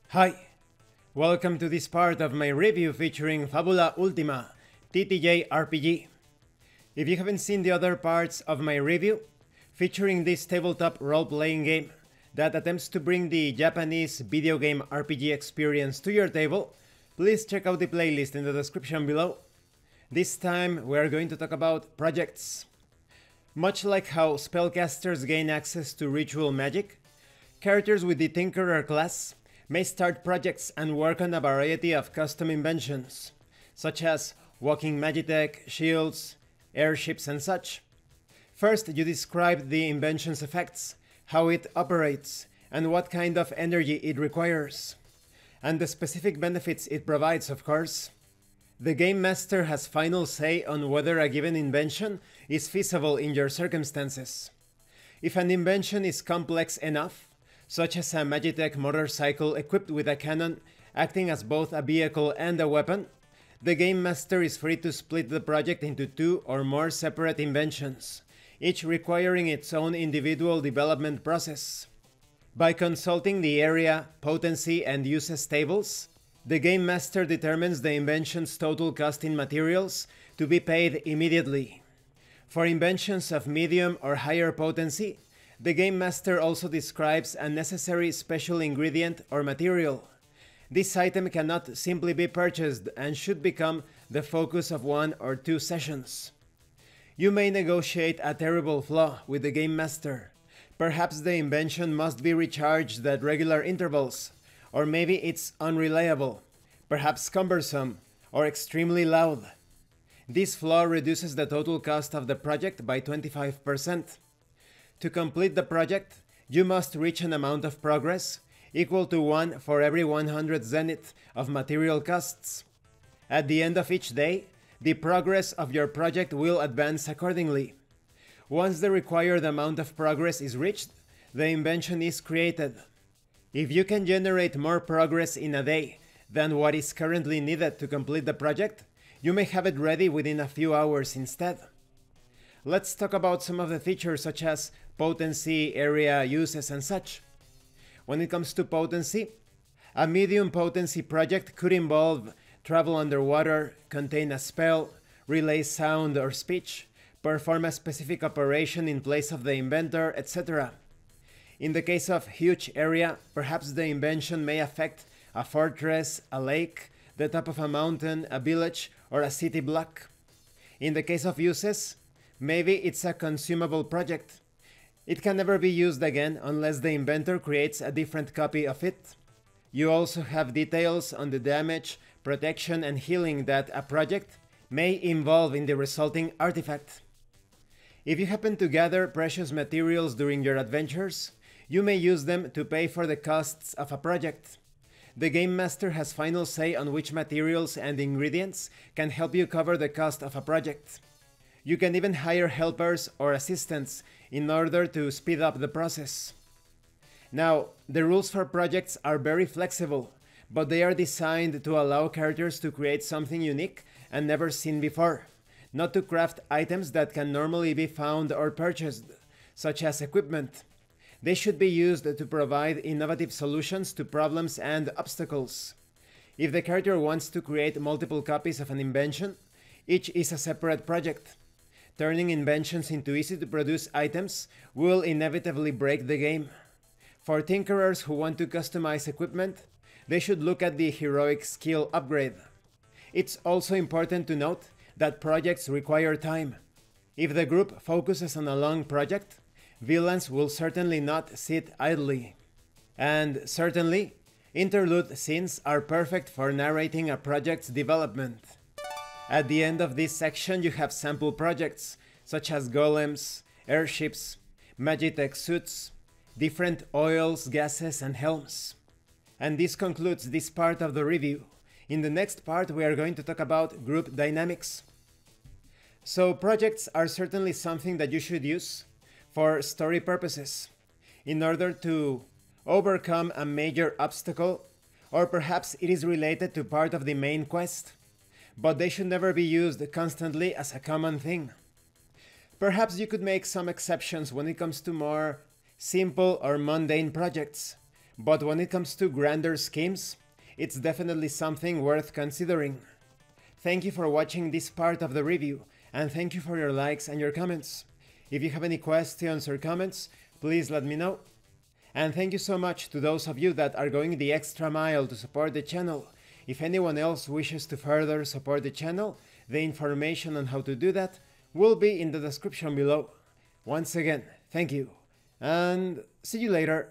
Hi, welcome to this part of my review featuring Fabula Ultima TTJRPG. If you haven't seen the other parts of my review, featuring this tabletop role-playing game that attempts to bring the Japanese video game RPG experience to your table, please check out the playlist in the description below. This time we are going to talk about projects. Much like how spellcasters gain access to ritual magic, characters with the Tinkerer class may start projects and work on a variety of custom inventions, such as walking magitech, shields, airships, and such. First, you describe the invention's effects, how it operates, and what kind of energy it requires, and the specific benefits it provides, of course. The Game Master has final say on whether a given invention is feasible in your circumstances. If an invention is complex enough, such as a magitech motorcycle equipped with a cannon acting as both a vehicle and a weapon, the Game Master is free to split the project into two or more separate inventions, each requiring its own individual development process. By consulting the area, potency, and uses tables, the Game Master determines the invention's total cost in materials to be paid immediately. For inventions of medium or higher potency, the Game Master also describes a necessary special ingredient or material. This item cannot simply be purchased and should become the focus of one or two sessions. You may negotiate a terrible flaw with the Game Master. Perhaps the invention must be recharged at regular intervals, or maybe it's unreliable, perhaps cumbersome, or extremely loud. This flaw reduces the total cost of the project by 25%. To complete the project, you must reach an amount of progress equal to 1 for every 100 zenith of material costs. At the end of each day, the progress of your project will advance accordingly. Once the required amount of progress is reached, the invention is created. If you can generate more progress in a day than what is currently needed to complete the project, you may have it ready within a few hours instead. Let's talk about some of the features such as potency, area, uses, and such. When it comes to potency, a medium potency project could involve travel underwater, contain a spell, relay sound or speech, perform a specific operation in place of the inventor, etc. In the case of huge area, perhaps the invention may affect a fortress, a lake, the top of a mountain, a village, or a city block. In the case of uses, maybe it's a consumable project. It can never be used again unless the inventor creates a different copy of it. You also have details on the damage, protection, and healing that a project may involve in the resulting artifact. If you happen to gather precious materials during your adventures, you may use them to pay for the costs of a project. The Game Master has final say on which materials and ingredients can help you cover the cost of a project. You can even hire helpers or assistants in order to speed up the process. Now, the rules for projects are very flexible, but they are designed to allow characters to create something unique and never seen before, not to craft items that can normally be found or purchased, such as equipment. They should be used to provide innovative solutions to problems and obstacles. If the character wants to create multiple copies of an invention, each is a separate project. Turning inventions into easy-to-produce items will inevitably break the game. For tinkerers who want to customize equipment, they should look at the heroic skill upgrade. It's also important to note that projects require time. If the group focuses on a long project, villains will certainly not sit idly. And certainly, interlude scenes are perfect for narrating a project's development. At the end of this section, you have sample projects, such as golems, airships, magitech suits, different oils, gases, and helms. And this concludes this part of the review. In the next part, we are going to talk about group dynamics. So projects are certainly something that you should use for story purposes, in order to overcome a major obstacle, or perhaps it is related to part of the main quest. But they should never be used constantly as a common thing. Perhaps you could make some exceptions when it comes to more simple or mundane projects. But when it comes to grander schemes, it's definitely something worth considering. Thank you for watching this part of the review, and thank you for your likes and your comments. If you have any questions or comments, please let me know. And thank you so much to those of you that are going the extra mile to support the channel. If anyone else wishes to further support the channel, the information on how to do that will be in the description below. Once again, thank you, and see you later.